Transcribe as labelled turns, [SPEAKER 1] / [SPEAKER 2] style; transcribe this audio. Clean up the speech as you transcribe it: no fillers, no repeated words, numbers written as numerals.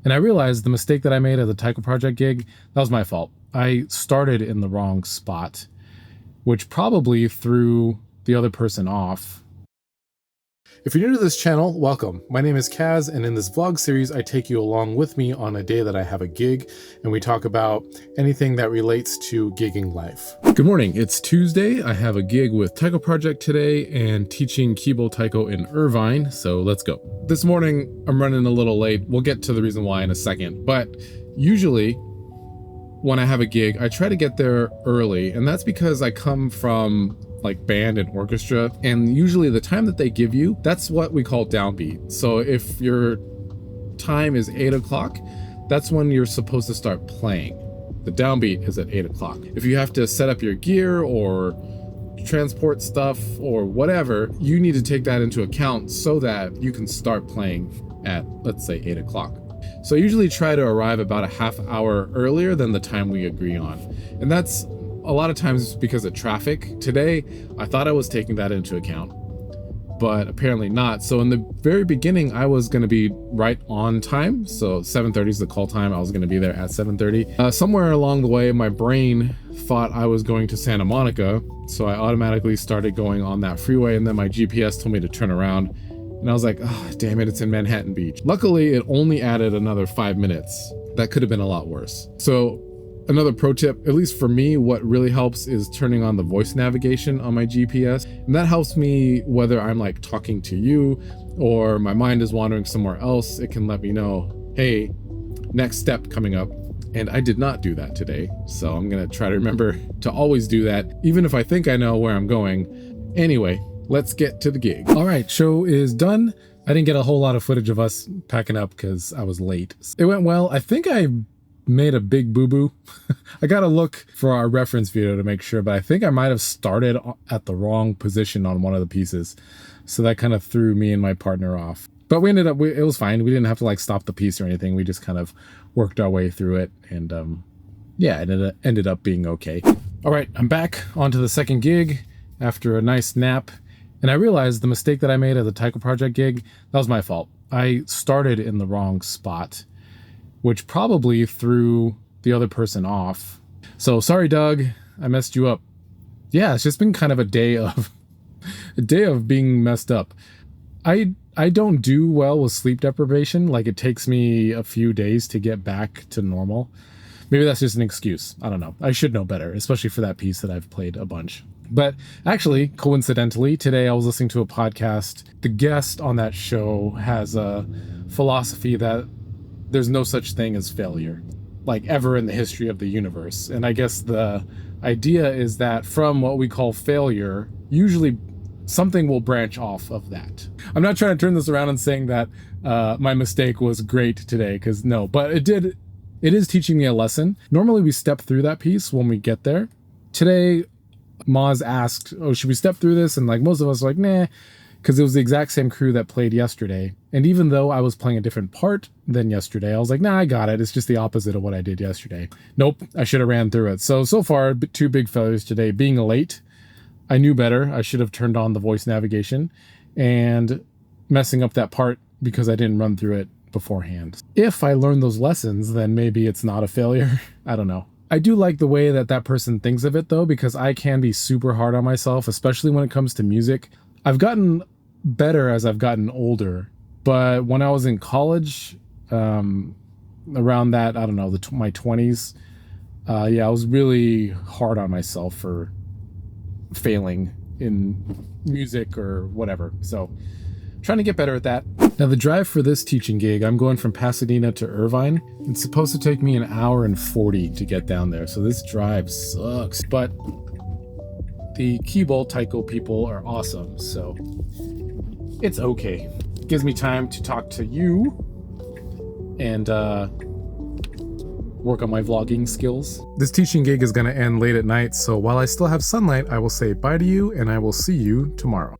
[SPEAKER 1] And I realized the mistake that I made at the Taiko Project gig, that was my fault. I started in the wrong spot, which probably threw the other person off. If you're new to this channel, welcome. My name is Kaz, and in this vlog series, I take you along with me on a day that I have a gig, and we talk about anything that relates to gigging life. Good morning, it's Tuesday. I have a gig with Taiko Project today and teaching Kibo Taiko in Irvine, so let's go. This morning, I'm running a little late. We'll get to the reason why in a second, but usually when I have a gig, I try to get there early, and that's because I come from like band and orchestra, and usually the time that they give you, that's what we call downbeat. So if your time is 8 o'clock, that's when you're supposed to start playing. The downbeat is at 8 o'clock. If you have to set up your gear or transport stuff or whatever, you need to take that into account so that you can start playing at, let's say, 8 o'clock. So I usually try to arrive about a half hour earlier than the time we agree on. And that's a lot of times because of traffic. Today, I thought I was taking that into account, but apparently not. So in the very beginning, I was going to be right on time. So 7:30 is the call time. I was going to be there at 7:30. Somewhere along the way, my brain thought I was going to Santa Monica. So I automatically started going on that freeway, and then my GPS told me to turn around. And I was like, oh, damn it, it's in Manhattan Beach. Luckily, it only added another 5 minutes. That could have been a lot worse. So another pro tip, at least for me, what really helps is turning on the voice navigation on my GPS. And that helps me whether I'm like talking to you or my mind is wandering somewhere else. It can let me know, hey, next step coming up. And I did not do that today. So I'm gonna try to remember to always do that, even if I think I know where I'm going. Anyway, let's get to the gig. All right, show is done. I didn't get a whole lot of footage of us packing up because I was late. It went well. I think I made a big boo-boo. I gotta look for our reference video to make sure, but I think I might have started at the wrong position on one of the pieces. So that kind of threw me and my partner off. But we ended up, it was fine. We didn't have to like stop the piece or anything. We just kind of worked our way through it. And yeah, it ended up being okay. All right, I'm back onto the second gig after a nice nap. And I realized the mistake that I made at the Taiko Project gig, that was my fault. I started in the wrong spot, which probably threw the other person off. So sorry, Doug, I messed you up. Yeah, it's just been kind of a day of being messed up. I don't do well with sleep deprivation. Like, it takes me a few days to get back to normal. Maybe that's just an excuse. I don't know. I should know better, especially for that piece that I've played a bunch. But actually, coincidentally, today I was listening to a podcast. The guest on that show has a philosophy that there's no such thing as failure, like ever in the history of the universe. And I guess the idea is that from what we call failure, usually something will branch off of that. I'm not trying to turn this around and saying that my mistake was great today, because no, but it is teaching me a lesson. Normally we step through that piece when we get there. Today, Maz asked, oh, should we step through this? And like most of us were like, nah, because it was the exact same crew that played yesterday. And even though I was playing a different part than yesterday, I was like, nah, I got it. It's just the opposite of what I did yesterday. Nope, I should have ran through it. So far, two big failures today. Being late, I knew better. I should have turned on the voice navigation, and messing up that part because I didn't run through it beforehand. If I learn those lessons, then maybe it's not a failure. I don't know. I do like the way that that person thinks of it though, because I can be super hard on myself, especially when it comes to music. I've gotten better as I've gotten older, but when I was in college, around that, I don't know, my 20s, yeah, I was really hard on myself for failing in music or whatever. So trying to get better at that. Now the drive for this teaching gig, I'm going from Pasadena to Irvine. It's supposed to take me an hour and 40 to get down there. So this drive sucks, but the Kibo Taiko people are awesome. So it's okay. Gives me time to talk to you and work on my vlogging skills. This teaching gig is going to end late at night. So while I still have sunlight, I will say bye to you, and I will see you tomorrow.